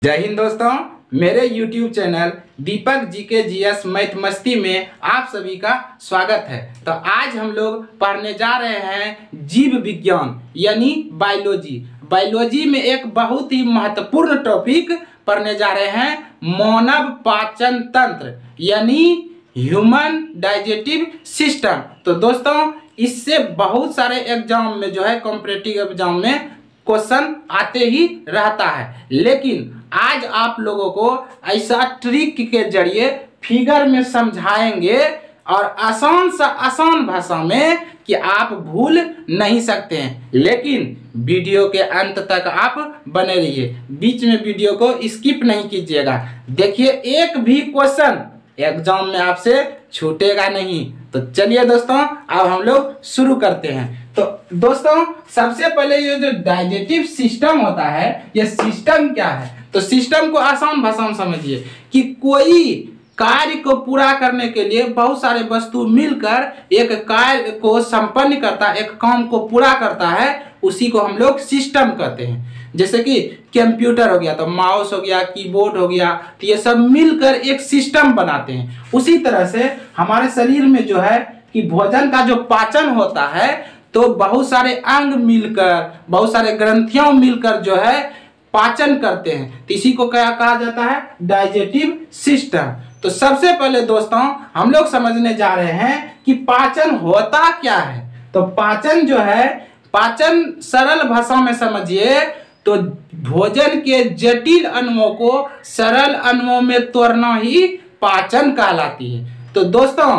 जय हिंद दोस्तों, मेरे YouTube चैनल दीपक जीके जीएस मैथ मस्ती में आप सभी का स्वागत है। तो आज हम लोग पढ़ने जा रहे हैं जीव विज्ञान यानी बायोलॉजी। बायोलॉजी में एक बहुत ही महत्वपूर्ण टॉपिक पढ़ने जा रहे हैं, मानव पाचन तंत्र यानी ह्यूमन डाइजेस्टिव सिस्टम। तो दोस्तों इससे बहुत सारे एग्जाम में जो है कॉम्पिटिटिव एग्जाम में क्वेश्चन आते ही रहता है, लेकिन आज आप लोगों को ऐसा ट्रिक के जरिए फिगर में समझाएंगे और आसान सा आसान भाषा में कि आप भूल नहीं सकते हैं। लेकिन वीडियो के अंत तक आप बने रहिए, बीच में वीडियो को स्किप नहीं कीजिएगा। देखिए एक भी क्वेश्चन एग्जाम में आपसे छूटेगा नहीं। तो चलिए दोस्तों अब हम लोग शुरू करते हैं। तो दोस्तों सबसे पहले ये जो डाइजेस्टिव सिस्टम होता है, ये सिस्टम क्या है? तो सिस्टम को आसान भाषा में समझिए कि कोई कार्य को पूरा करने के लिए बहुत सारे वस्तु मिलकर एक कार्य को संपन्न करता है, एक काम को पूरा करता है, उसी को हम लोग सिस्टम कहते हैं। जैसे कि कंप्यूटर हो गया तो माउस हो गया, कीबोर्ड हो गया, तो ये सब मिलकर एक सिस्टम बनाते हैं। उसी तरह से हमारे शरीर में जो है कि भोजन का जो पाचन होता है तो बहुत सारे अंग मिलकर, बहुत सारे ग्रंथियां मिलकर जो है पाचन करते हैं, तो इसी को क्या कहा जाता है? Digestive system. तो सबसे पहले दोस्तों हम लोग समझने जा रहे हैं कि पाचन होता क्या है। तो पाचन जो है, पाचन सरल भाषा में समझिए तो भोजन के जटिल अणुओं को सरल अणुओं में तोड़ना ही पाचन कहलाती है। तो दोस्तों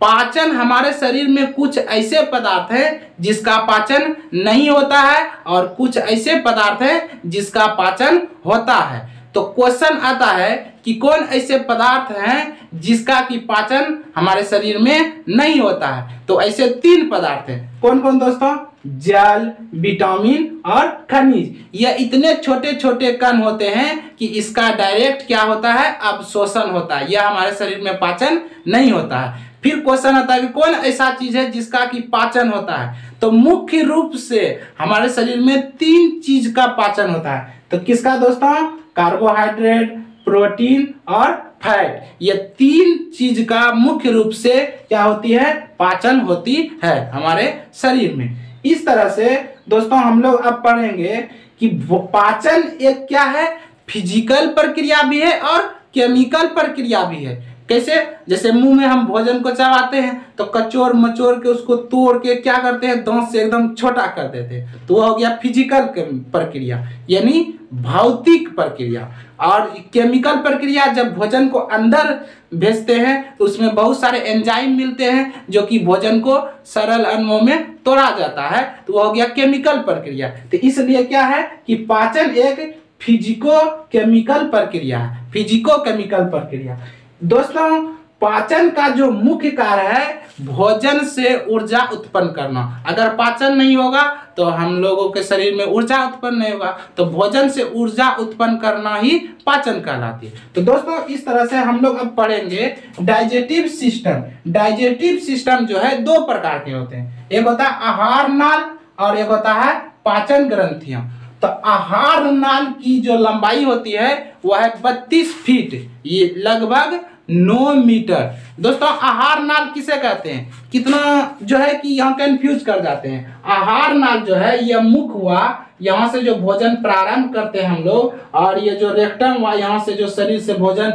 पाचन हमारे शरीर में कुछ ऐसे पदार्थ हैं जिसका पाचन नहीं होता है और कुछ ऐसे पदार्थ हैं जिसका पाचन होता है। तो क्वेश्चन आता है कि कौन ऐसे पदार्थ हैं जिसका कि पाचन हमारे शरीर में नहीं होता है। तो ऐसे तीन पदार्थ हैं। कौन कौन दोस्तों? जल, विटामिन और खनिज। ये इतने छोटे छोटे कण होते हैं कि इसका डायरेक्ट क्या होता है? अवशोषण होता है। यह हमारे शरीर में पाचन नहीं होता है। फिर क्वेश्चन आता है कि कौन ऐसा चीज है जिसका कि पाचन होता है? तो मुख्य रूप से हमारे शरीर में तीन चीज का पाचन होता है। तो किसका दोस्तों? कार्बोहाइड्रेट, प्रोटीन और फैट। ये तीन चीज का मुख्य रूप से क्या होती है? पाचन होती है हमारे शरीर में। इस तरह से दोस्तों हम लोग अब पढ़ेंगे कि पाचन एक क्या है? फिजिकल प्रक्रिया भी है और केमिकल प्रक्रिया भी है। कैसे? जैसे मुंह में हम भोजन को चबाते हैं तो कचोर मचोर के उसको तोड़ के क्या करते हैं? दांत से एकदम छोटा कर देते हैं। तो वह हो गया फिजिकल प्रक्रिया यानी भौतिक प्रक्रिया। और केमिकल प्रक्रिया जब भोजन को अंदर भेजते हैं तो उसमें बहुत सारे एंजाइम मिलते हैं जो कि भोजन को सरल अणुओं में तोड़ा जाता है, तो वह हो गया केमिकल प्रक्रिया। तो इसलिए क्या है कि पाचन एक फिजिको केमिकल प्रक्रिया है। फिजिको केमिकल प्रक्रिया। दोस्तों पाचन का जो मुख्य कार्य है भोजन से ऊर्जा उत्पन्न करना। अगर पाचन नहीं होगा तो हम लोगों के शरीर में ऊर्जा उत्पन्न नहीं होगा, तो भोजन से ऊर्जा उत्पन्न करना ही पाचन कहलाती है। तो दोस्तों इस तरह से हम लोग अब पढ़ेंगे डाइजेस्टिव सिस्टम। डाइजेस्टिव सिस्टम जो है दो प्रकार के होते हैं, एक होता है आहार नाल और एक होता है पाचन ग्रंथियां। तो आहार नाल की जो लंबाई होती है वह है 32 फीट, ये लगभग 9 मीटर। दोस्तों आहार नाल किसे कहते हैं? कितना जो है कि यहाँ कंफ्यूज कर जाते हैं। आहार नाल जो है यह मुख हुआ, यहाँ से जो भोजन प्रारंभ करते हैं हम लोग, और ये जो रेक्टम हुआ, यहाँ से जो शरीर से भोजन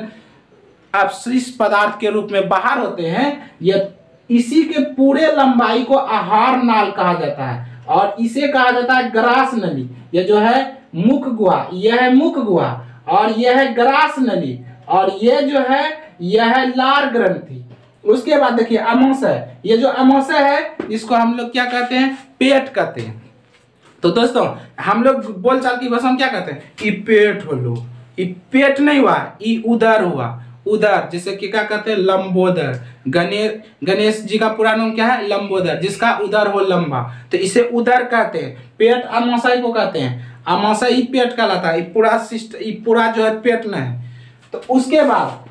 अपशिष्ट पदार्थ के रूप में बाहर होते हैं, ये इसी के पूरे लंबाई को आहार नाल कहा जाता है। और इसे कहा जाता है ग्रास नली। यह जो है मुख गुहा, यह है मुख गुहा, और यह है ग्रास नली, और यह जो है यह है लार ग्रंथि। उसके बाद देखिए अमाशय। ये जो अमाशय है इसको हम लोग क्या कहते हैं? पेट कहते हैं। तो दोस्तों हम लोग बोलचाल की भाषा में क्या कहते हैं? ई पेट हो लो। ई पेट नहीं हुआ, ई उदर हुआ। उदर जैसे कि क्या कहते हैं? लंबोदर। गणेश जी का पूरा नाम क्या है? लंबोदर, जिसका उदर हो लंबा, तो इसे उदर कहते हैं। पेट अमाशय को कहते हैं। अमाशय ही पेट कहलाता है। पूरा जो है पेट नहीं है। तो उसके बाद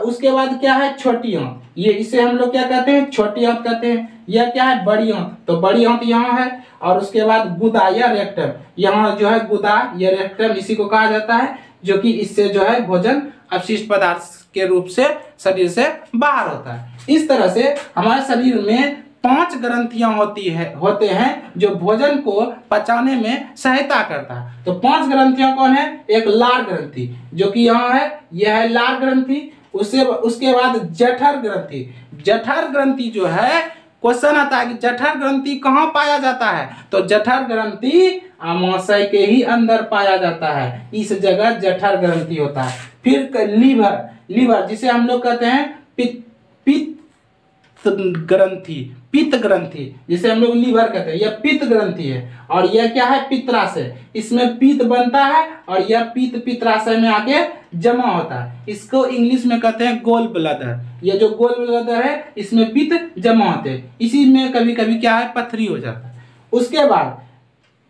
उसके बाद क्या है? छोटी आंत। ये इसे हम लोग क्या कहते हैं? छोटी आंत कहते हैं। यह क्या है? बड़ी आंत। तो बड़ी आंत यहाँ है। और उसके बाद गुदा या रेक्टम, यहाँ जो है गुदा या रेक्टम, इसी को कहा जाता है। जो कि इससे जो है भोजन अपशिष्ट पदार्थ के रूप से शरीर से बाहर होता है। इस तरह से हमारे शरीर में 5 ग्रंथियां होते हैं जो भोजन को पचाने में सहायता करता है। तो 5 ग्रंथियां कौन है? एक लार ग्रंथि जो कि यहाँ है, यह है लार ग्रंथि। उसके बाद जठर ग्रंथि। जठर ग्रंथि जो है, क्वेश्चन आता है कि जठर ग्रंथि कहाँ पाया जाता है? तो जठर ग्रंथि आमाशय के ही अंदर पाया जाता है, इस जगह जठर ग्रंथि होता है। फिर लीवर जिसे हम लोग कहते हैं पित्त ग्रंथि जिसे हम लोग लीवर कहते हैं, यह पित्त ग्रंथि है। और यह क्या है? पित्राशय। इसमें पित्त बनता है और यह पित्त पित्राशय में आके जमा होता है। इसको इंग्लिश में कहते हैं गोल ब्लैडर। यह जो गोल ब्लैडर है, इसमें पित्त जमा होते हैं, इसी में कभी कभी क्या है? पथरी हो जाता है। उसके बाद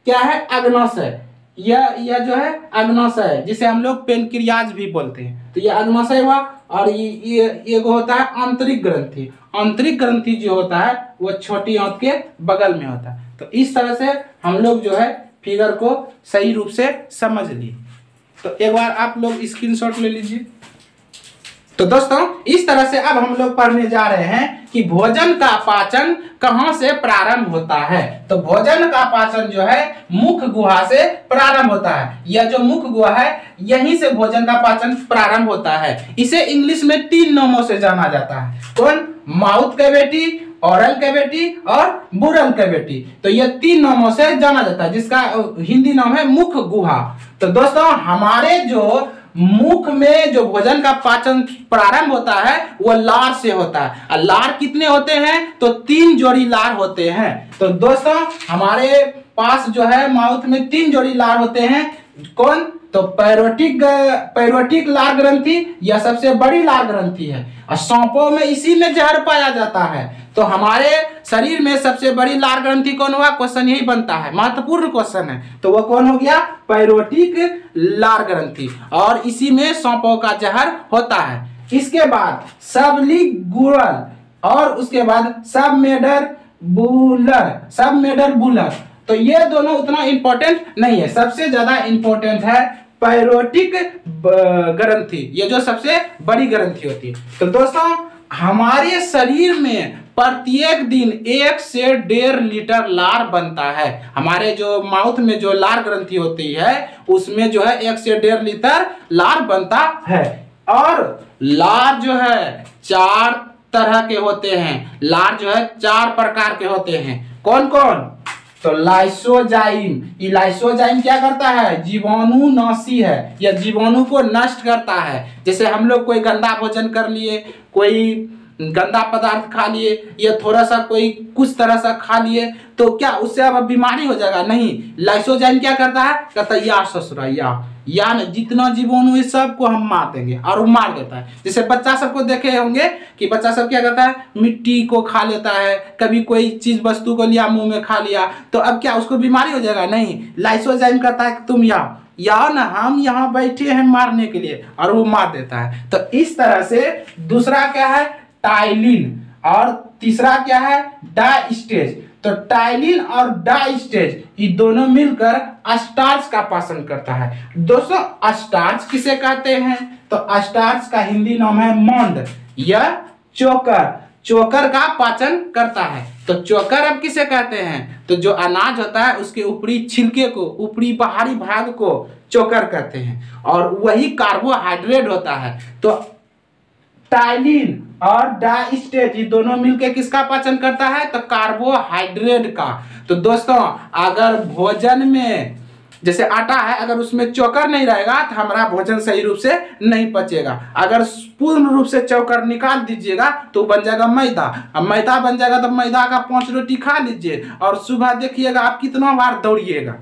क्या है? अग्नाशय। यह जो है अग्नाशय है, जिसे हम लोग पेनक्रियाज भी बोलते हैं। तो यह अग्नाशय हुआ। और ये होता है आंतरिक ग्रंथि। आंतरिक ग्रंथि जो होता है वो छोटी आंत के बगल में होता है। तो इस तरह से हम लोग जो है फिगर को सही रूप से समझ लिए। तो एक बार आप लोग स्क्रीनशॉट ले लीजिए। तो दोस्तों, इस तरह से अब हम लोग पढ़ने जा रहे हैं कि भोजन का पाचन कहां से प्रारंभ होता है। तो भोजन का पाचन जो है मुख गुहा से प्रारंभ होता है। यह जो मुख गुहा है, यहीं से भोजन का पाचन प्रारंभ होता है। इसे इंग्लिश में 3 नामों से जाना जाता है। कौन? माउथ कैविटी, ओरल कैविटी और बुरल कैविटी। तो यह 3 नामों से जाना जाता है, जिसका हिंदी नाम है मुख गुहा। तो दोस्तों, हमारे जो मुख में जो भोजन का पाचन प्रारंभ होता है वो लार से होता है। और लार कितने होते हैं? तो 3 जोड़ी लार होते हैं। तो दोस्तों, हमारे पास जो है माउथ में 3 जोड़ी लार होते हैं। कौन? तो पैरोटिक लार ग्रंथि, यह सबसे बड़ी लार ग्रंथि है। और सांपों में इसी में जहर पाया जाता है। तो हमारे शरीर में सबसे बड़ी लार ग्रंथि कौन हुआ? क्वेश्चन यही बनता है, महत्वपूर्ण क्वेश्चन है। तो वो कौन हो गया? पैरोटिक लार ग्रंथि। और इसी में सांपों का जहर होता है। इसके बाद सबलिंगुअल और उसके बाद सबमेडर बुलर। तो ये दोनों उतना इंपॉर्टेंट नहीं है। सबसे ज्यादा इंपॉर्टेंट है पैरोटिक ग्रंथि, ये जो सबसे बड़ी ग्रंथि होती है। तो दोस्तों, हमारे शरीर में प्रत्येक दिन 1 से 1.5 लीटर लार बनता है। हमारे जो माउथ में जो लार ग्रंथि होती है उसमें जो है 1 से 1.5 लीटर लार बनता है। और लार जो है 4 तरह के होते हैं। लार जो है 4 प्रकार के होते हैं। कौन कौन? तो लाइसोजाइम। ये लाइसोजाइम क्या करता है? जीवाणुनाशी है, यह जीवाणु को नष्ट करता है। जैसे हम लोग कोई गंदा भोजन कर लिए, कोई गंदा पदार्थ खा लिए, या थोड़ा सा कोई कुछ तरह सा खा लिए, तो क्या उससे अब बीमारी हो जाएगा? नहीं। लाइसोजाइम क्या करता है? कहता है या ससुरा या न जितना जीवाणु इस सब को हम मार देंगे, और वो मार देता है। जैसे बच्चा सबको देखे होंगे कि बच्चा सब क्या करता है? मिट्टी को खा लेता है, कभी कोई चीज वस्तु को लिया मुंह में खा लिया, तो अब क्या उसको बीमारी हो जाएगा? नहीं। लाइसोजाइम कहता है कि तुम या ना हम यहाँ बैठे हैं मारने के लिए, और वो मार देता है। तो इस तरह से दूसरा क्या है? टाइलिन। और तीसरा क्या है? डाइस्टेज। तो टाइलिन और डाइस्टेज ये दोनों मिलकर स्टार्च का पाचन करता है। दोस्तों, स्टार्च किसे कहते हैं? तो स्टार्च का हिंदी नाम है मोंड या चोकर का पाचन करता है। तो चोकर अब किसे कहते हैं? तो जो अनाज होता है उसके ऊपरी छिलके को, ऊपरी बाहरी भाग को चोकर कहते हैं, और वही कार्बोहाइड्रेट होता है। तो टाइलिन और डाइस्टेज ये दोनों मिलकर किसका पाचन करता है? तो कार्बोहाइड्रेट का। तो दोस्तों, अगर भोजन में जैसे आटा है, अगर उसमें चोकर नहीं रहेगा तो हमारा भोजन सही रूप से नहीं पचेगा। अगर पूर्ण रूप से चोकर निकाल दीजिएगा तो बन जाएगा मैदा। अब मैदा बन जाएगा तो मैदा का 5 रोटी खा लीजिए, और सुबह देखिएगा आप कितना बार दौड़िएगा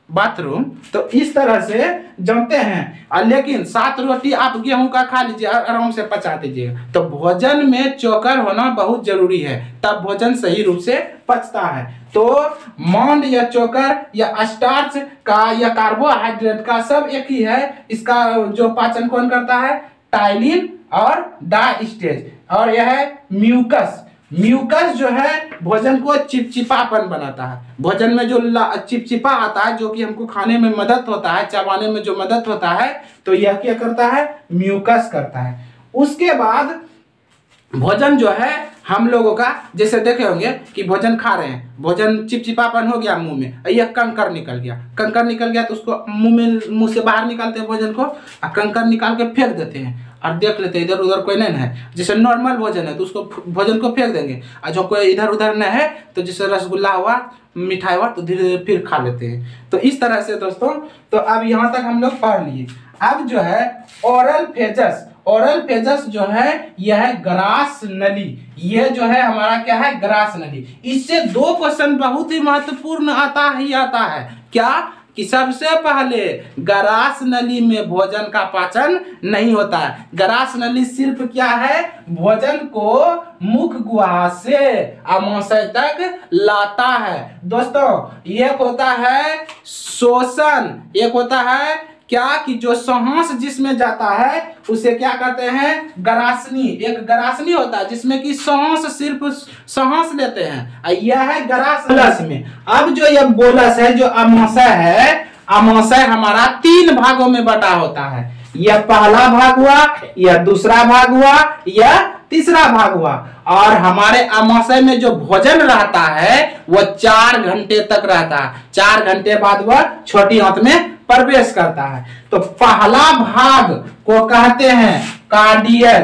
बाथरूम। तो इस तरह से जमते हैं। लेकिन 7 रोटी आप गेहूं का खा लीजिए, आराम से पचा दीजिएगा। तो भोजन में चोकर होना बहुत जरूरी है, तब भोजन सही रूप से पचता है। तो मोंड या चोकर या स्टार्च का या कार्बोहाइड्रेट का सब एक ही है। इसका जो पाचन कौन करता है? टाइलिन और डाइस्टेज। और यह है म्यूकस। म्यूकस जो है भोजन को चिपचिपापन बनाता है। भोजन में जो चिपचिपा आता है, जो कि हमको खाने में मदद होता है, चबाने में जो मदद होता है, तो यह क्या करता है? म्यूकस करता है। उसके बाद भोजन जो है हम लोगों का, जैसे देखे होंगे कि भोजन खा रहे हैं, भोजन चिपचिपापन हो गया मुंह में, यह कंकर निकल गया, कंकर निकल गया तो उसको मुंह से बाहर निकालते हैं भोजन को, और कंकर निकाल के फेंक देते हैं और देख लेते हैं इधर उधर कोई नहीं है। जैसे नॉर्मल भोजन है तो उसको भोजन को फेंक देंगे, और जो कोई इधर उधर नहीं है तो जैसे रसगुल्ला हुआ, मिठाई हुआ, तो धीरे धीरे फिर खा लेते हैं। तो इस तरह से दोस्तों, तो अब यहाँ तक हम लोग पढ़ लिए। अब जो है ओरल फेजस, ओरल फेजस जो है यह है ग्रास नली, यह जो है हमारा क्या है? ग्रास नली। इससे 2 क्वेश्चन बहुत ही महत्वपूर्ण आता है। क्या? कि सबसे पहले ग्रास नली में भोजन का पाचन नहीं होता है। ग्रास नली सिर्फ क्या है? भोजन को मुख गुहा से आमाशय तक लाता है। दोस्तों, एक होता है शोषण, एक होता है क्या? कि जो सांस जिसमें जाता है उसे क्या कहते हैं? ग्रासनी। एक ग्रासनी होता है जिसमें कि सांस, सिर्फ सांस लेते हैं, यह है ग्रास। बोलस में, अब जो यह बोलस है, जो आमाशय है, आमाशय हमारा 3 भागों में बटा होता है। यह पहला भाग हुआ, यह दूसरा भाग हुआ, यह तीसरा भाग हुआ। और हमारे आमाशय में जो भोजन रहता है वह 4 घंटे तक रहता है। 4 घंटे बाद वह छोटी आंत में प्रवेश करता है। तो पहला भाग को कहते हैं कार्डियल।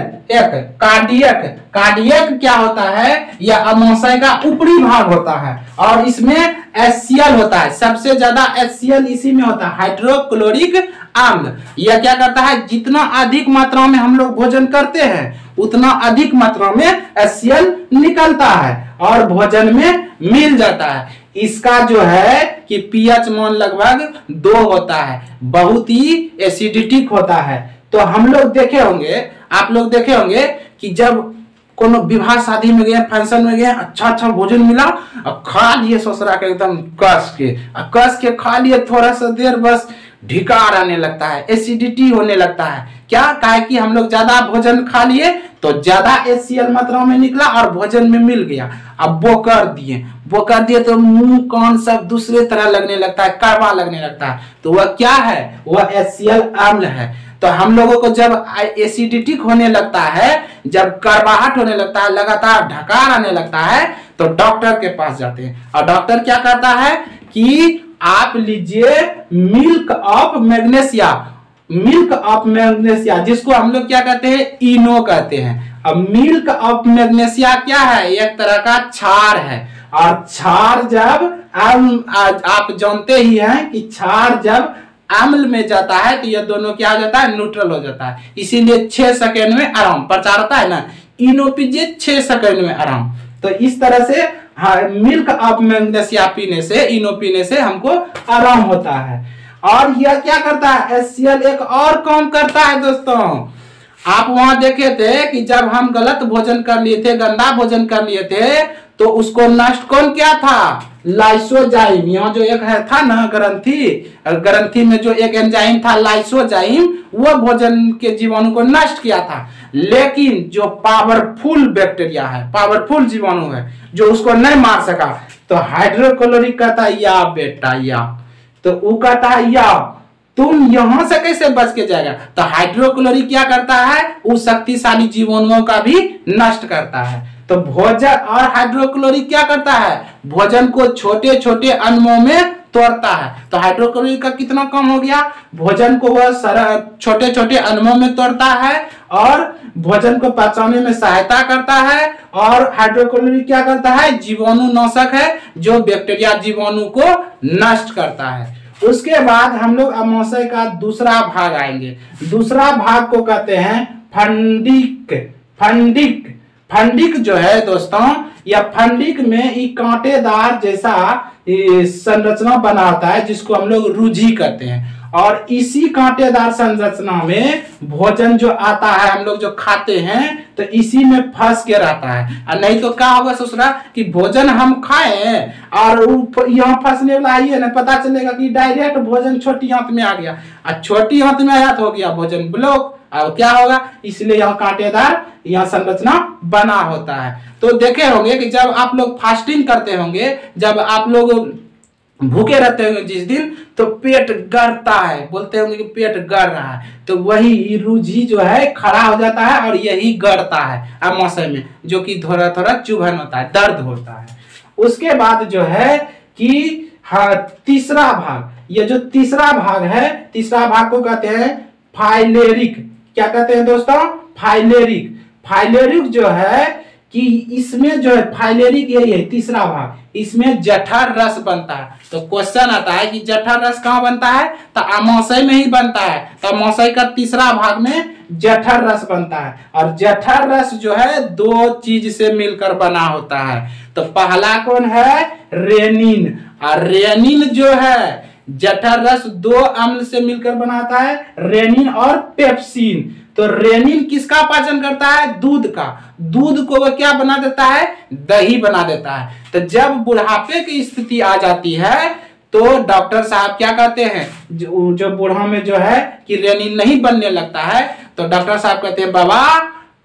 कार्डियक, कार्डियक क्या होता है? यह आमाशय का ऊपरी भाग होता है और इसमें HCl होता है। सबसे ज्यादा HCl इसी में होता है, हाइड्रोक्लोरिक अम्ल। यह क्या करता है? जितना अधिक मात्रा में हम लोग भोजन करते हैं उतना अधिक मात्रा में HCl निकलता है और भोजन में मिल जाता है। इसका जो है कि pH मान लगभग 2 होता है, बहुत ही एसिडिटिक होता है। तो हम लोग देखे होंगे, आप लोग देखे होंगे कि जब कोनो विवाह शादी में गए, फंक्शन में गए, अच्छा भोजन मिला और खा लिए ससुरा के एकदम कस के खा लिए, थोड़ा सा देर बस ढिकार आने लगता है, एसिडिटी होने लगता है। क्या? काहे कि हम लोग ज्यादा भोजन खा लिए तो ज्यादा HCl मात्रा में निकला और भोजन में मिल गया। अब वो कर दिए तो मुंह कान सब दूसरे तरह लगने लगता है, कड़वा लगने लगता है। तो वह क्या है? वह HCl अम्ल है। तो हम लोगों को जब एसिडिटिक होने लगता है, जब कड़वाहट होने लगता है, लगातार ढकार आने लगता है, तो डॉक्टर के पास जाते हैं और डॉक्टर क्या करता है कि आप लीजिए milk of magnesia, milk of magnesia, जिसको हम लोग क्या कहते हैं? इनो कहते हैं। अब मिल्क ऑफ मैग्नेशिया क्या है? एक तरह का क्षार है। और क्षार जब आप जानते ही हैं कि क्षार जब अम्ल में जाता है तो यह दोनों क्या हो जाता है? न्यूट्रल हो जाता है। इसीलिए 6 सेकेंड में आराम प्रचार होता है ना, इनो पीजिए 6 सेकेंड में आराम। तो इस तरह से मिल्क ऑफ मैग्नेशिया पीने से, इनो पीने से हमको आराम होता है। और यह क्या करता है? HCl एक और काम करता है दोस्तों। आप वहां देखे थे कि जब हम गलत भोजन कर लिए थे, गंदा भोजन कर लिए थे, तो उसको नष्ट कौन क्या था? लाइसोजाइम। यहाँ जो एक है था ना ग्रंथि में जो एक एंजाइम था लाइसोजाइम, वो भोजन के जीवाणु को नष्ट किया था। लेकिन जो पावरफुल बैक्टीरिया है, पावरफुल जीवाणु है, जो उसको नहीं मार सका, तो हाइड्रोक्लोरिक कहता है या बेटा या, तो वो कहता है या तुम यहां से कैसे बच के जाएगा? तो हाइड्रोक्लोरिक क्या करता है? उस शक्तिशाली जीवाणुओं का भी नष्ट करता है। तो भोजन और हाइड्रोक्लोरिक क्या करता है? भोजन को छोटे छोटे अणुओं में तोड़ता है। तो हाइड्रोक्लोरिक का कितना कम हो गया? भोजन को वह छोटे छोटे अणुओं में तोड़ता है और भोजन को पचाने में सहायता करता है। और हाइड्रोक्लोरिक क्या करता है? जीवाणु नाशक है, जो बैक्टीरिया जीवाणु को नष्ट करता है। उसके बाद हम लोग आमाशय का दूसरा भाग आएंगे। दूसरा भाग को कहते हैं फंडिक। फंडिक जो है दोस्तों, या फंडिक में ये कांटेदार जैसा संरचना बना होता है, जिसको हम लोग रुझी कहते हैं। और इसी कांटेदार संरचना में भोजन जो आता है, हम लोग जो खाते हैं तो इसी में फंस के रहता है। और नहीं तो क्या होगा ससुरा कि भोजन हम खाएं और यहाँ फंसने वाला ही है ना, पता चलेगा कि डायरेक्ट भोजन छोटी आंत में आ गया, और छोटी आंत में आया तो हो गया भोजन ब्लॉक। अब क्या होगा, इसलिए यहाँ कांटेदार यहाँ संरचना बना होता है। तो देखे होंगे कि जब आप लोग फास्टिंग करते होंगे, जब आप लोग भूखे रहते होंगे जिस दिन, तो पेट गड़ता है, बोलते होंगे कि पेट गड़ रहा है, तो वही रुझी जो है खड़ा हो जाता है और यही गड़ता है अमाशय में, जो कि थोड़ा थोड़ा चुभन होता है, दर्द होता है। उसके बाद जो है कि हाँ, तीसरा भाग, ये जो तीसरा भाग है, तीसरा भाग को कहते हैं फाइलेरिक। क्या कहते हैं दोस्तों? फाइलेरिक। फाइलेरिक जो है कि इसमें जो है फाइलेरिक यही है तीसरा भाग, इसमें जठर रस बनता है। तो क्वेश्चन आता है कि जठर रस कहाँ बनता है, तो अमाशय में ही बनता है। तो अमाशय का तीसरा भाग में जठर रस बनता है, और जठर रस जो है दो चीज से मिलकर बना होता है। तो पहला कौन है? रेनिन। और रेनिन जो है जठर रस दो अम्ल से मिलकर बनाता है, रेनिन और पेप्सिन। तो रेनिन किसका पाचन करता है? दूध का। दूध को वह क्या बना देता है? दही बना देता है। तो जब बुढ़ापे की स्थिति आ जाती है तो डॉक्टर साहब क्या कहते हैं, जो बूढ़ा में जो है कि रेनिन नहीं बनने लगता है, तो डॉक्टर साहब कहते हैं बाबा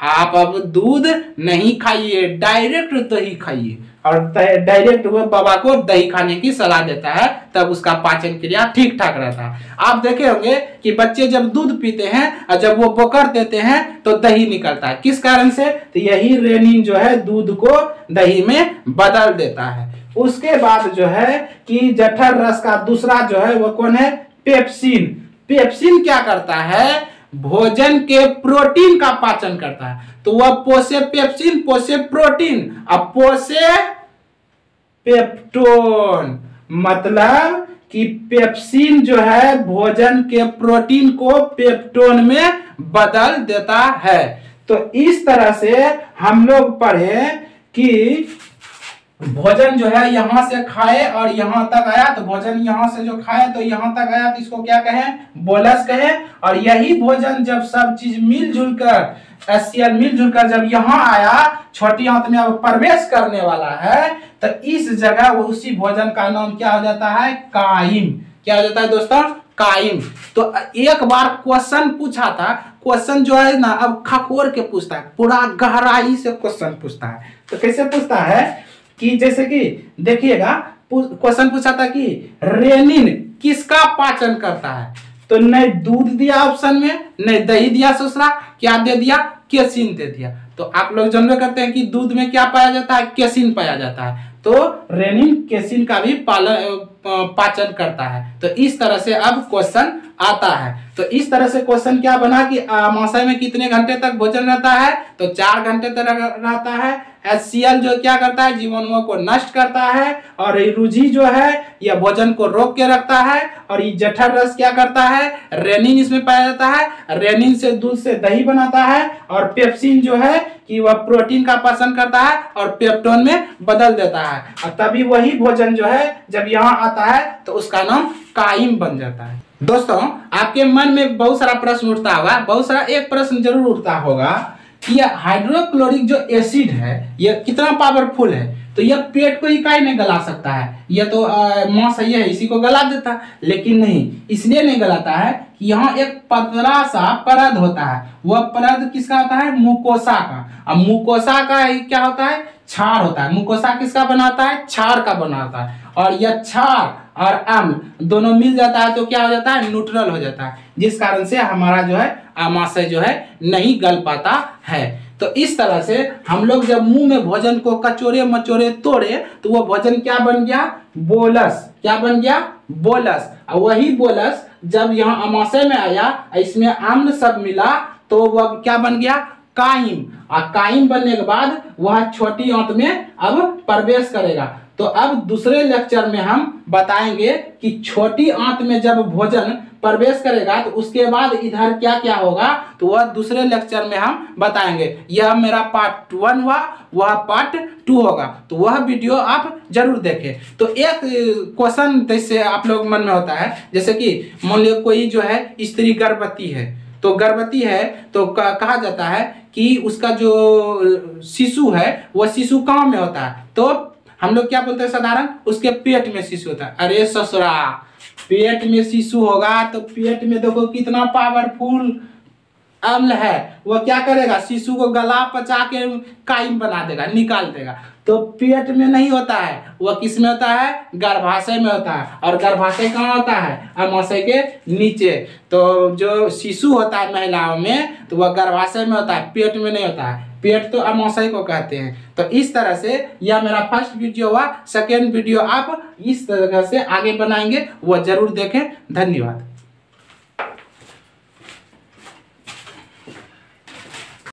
आप अब दूध नहीं खाइए, डायरेक्ट दही खाइए। और डायरेक्ट वो बाबा को दही खाने की सलाह देता है, तब उसका पाचन क्रिया ठीक ठाक रहता है। आप देखे होंगे कि बच्चे जब दूध पीते हैं और जब वो बोकर देते हैं तो दही निकलता है, किस कारण से? तो यही रेनिन जो है दूध को दही में बदल देता है। उसके बाद जो है कि जठर रस का दूसरा जो है वो कौन है? पेप्सिन। पेप्सिन क्या करता है? भोजन के प्रोटीन का पाचन करता है। तो वह पोषे पेप्सिन, पोषे प्रोटीन, अब पोषे पेप्टोन। मतलब कि पेप्सिन जो है भोजन के प्रोटीन को पेप्टोन में बदल देता है। तो इस तरह से हम लोग पढ़े कि भोजन जो है यहां से खाए और यहां तक आया, तो भोजन यहां से जो खाए तो यहां तक आया, तो इसको क्या कहें? बोलस कहें। और यही भोजन जब सब चीज मिलजुल कर HCl मिलजुल कर जब यहाँ आया, छोटी आंत में अब प्रवेश करने वाला है, तो इस जगह वो उसी भोजन का नाम क्या हो जाता है? काइम। क्या हो जाता है दोस्तों? काइम। तो एक बार क्वेश्चन पूछा था, क्वेश्चन जो है ना अब खकोर के पूछता है, पूरा गहराई से क्वेश्चन पूछता है। तो कैसे पूछता है कि जैसे कि देखिएगा, क्वेश्चन पूछा था कि रेनिन किसका पाचन करता है, तो नहीं दूध दिया ऑप्शन में, नहीं दही दिया ससुरा, क्या दे दिया? केसिन दे दिया। तो आप लोग जानते करते हैं कि दूध में क्या पाया जाता है? केसिन पाया जाता है। तो रेनिन केसिन का भी पाचन करता है। तो इस तरह से अब क्वेश्चन आता है। तो इस तरह से क्वेश्चन क्या बना कि अमाशय में कितने घंटे तक भोजन रहता है, तो 4 घंटे तक रहता है। HCl जो क्या करता है? जीवाणुओं को नष्ट करता है, और रुझी जो है यह भोजन को रोक के रखता है। और ये जठर रस क्या करता है? रेनिन इसमें पाया जाता है, रेनिन से दूध से दही बनाता है। और पेप्सिन जो है कि वह प्रोटीन का पाचन करता है और पेप्टोन में बदल देता है, और तभी वही भोजन जो है जब यहाँ आता है तो उसका नाम काइम बन जाता है। दोस्तों आपके मन में बहुत सारा प्रश्न उठता होगा, बहुत सारा एक प्रश्न जरूर उठता होगा कि यह हाइड्रोक्लोरिक जो एसिड है यह कितना पावरफुल है, तो यह पेट को ही काहे नहीं गला सकता है? यह तो मां सही है, इसी को गला देता है। लेकिन नहीं, इसलिए नहीं गलाता है कि यहाँ एक पतला सा परद होता है। वह परद किसका होता है? मुकोसा का। अब मुकोसा का क्या होता है? क्षार होता है। मुकोसा किसका बनाता है? क्षार का बनाता है। और यह क्षार और अम्ल दोनों मिल जाता है तो क्या हो जाता है? न्यूट्रल हो जाता है, जिस कारण से हमारा जो है अमाशय जो है नहीं गल पाता है। तो इस तरह से हम लोग जब मुंह में भोजन को कचोरे मचोरे तोड़े तो वो भोजन क्या बन गया? बोलस। क्या बन गया? बोलस। और वही बोलस जब यहाँ अमाशय में आया, इसमें अम्ल सब मिला, तो वह क्या बन गया? काइम। और काइम बनने के बाद वह छोटी आंत में अब प्रवेश करेगा। तो अब दूसरे लेक्चर में हम बताएंगे कि छोटी आंत में जब भोजन प्रवेश करेगा तो उसके बाद इधर क्या क्या होगा, तो वह दूसरे लेक्चर में हम बताएंगे। यह मेरा पार्ट 1 हुआ, वह पार्ट 2 होगा, तो वह वीडियो आप जरूर देखें। तो एक क्वेश्चन जैसे आप लोग मन में होता है, जैसे कि मान लो कोई जो है स्त्री गर्भवती है, तो गर्भवती है तो कहा जाता है कि उसका जो शिशु है वह शिशु कहाँ में होता है, तो हम लोग क्या बोलते हैं साधारण, उसके पेट में शिशु होता है। अरे ससुरा, पेट में शिशु होगा तो पेट में देखो कितना पावरफुल अम्ल है, वह क्या करेगा, शिशु को गला पचा के काइम बना देगा, निकाल देगा। तो पेट में नहीं होता है, वह किस में होता है, गर्भाशय में होता है। और गर्भाशय कहाँ होता है, अमाशय के नीचे। तो जो शिशु होता है महिलाओं में तो वह गर्भाशय में होता है, पेट में नहीं होता है। पेट तो अमाशय को कहते हैं। तो इस तरह से यह मेरा फर्स्ट वीडियो हुआ। सेकेंड वीडियो आप इस तरह से आगे बनाएंगे, वह जरूर देखें। धन्यवाद।